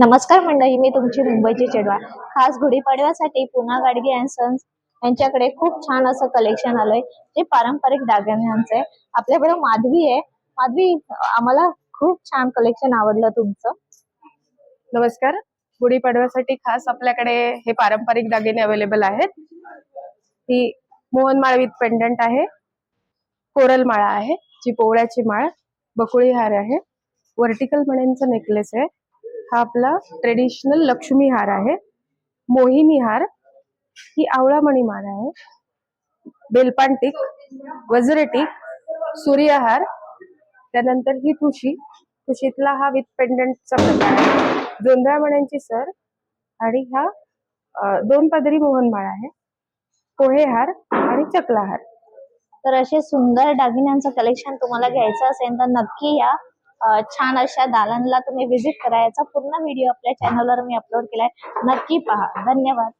नमस्कार मंडळी, मी तुमची मुंबईची चेडवा. खास गुढीपाडव्यासाठी पुन्हा गाडगे अँड सन्स यांच्याकडे खूप छान असं कलेक्शन आलंय जे पारंपरिक दागिन्यांचं आहे. आपल्याबरोबर माधवी आहे. माधवी, आम्हाला खूप छान कलेक्शन आवडलं तुमचं. नमस्कार. गुढीपाडव्यासाठी खास आपल्याकडे हे पारंपरिक दागिने अवेलेबल आहेत. ही मोहनमाळ विथ पेंडंट आहे, कोरल माळा आहे, जी पोवळ्याची माळ, बकुळी हार आहे, व्हर्टिकल मण्यांचा नेकलेस आहे, हा आपला ट्रेडिशनल लक्ष्मी हार आहे, मोहिनी हार, ही आवळा मणी माळ आहे, बेलपांटिक, वज्रटिक, सूर्यहार, त्यानंतर ही ठुशीतला हा विथ पेंडंटचा प्रकार आहे, जोंधळा मण्यांची सर, आणि हा 2 पदरी मोहनमाळ आहे, पोहेहार आणि चकलाहार. तर असे सुंदर दागिन्यांचं कलेक्शन तुम्हाला घ्यायचं असेल तर नक्की या. छान अशा दालनला तुम्ही व्हिजिट करा. याचा पूर्ण व्हिडिओ आपल्या चॅनलवर मी अपलोड केलाय, नक्की पहा. धन्यवाद.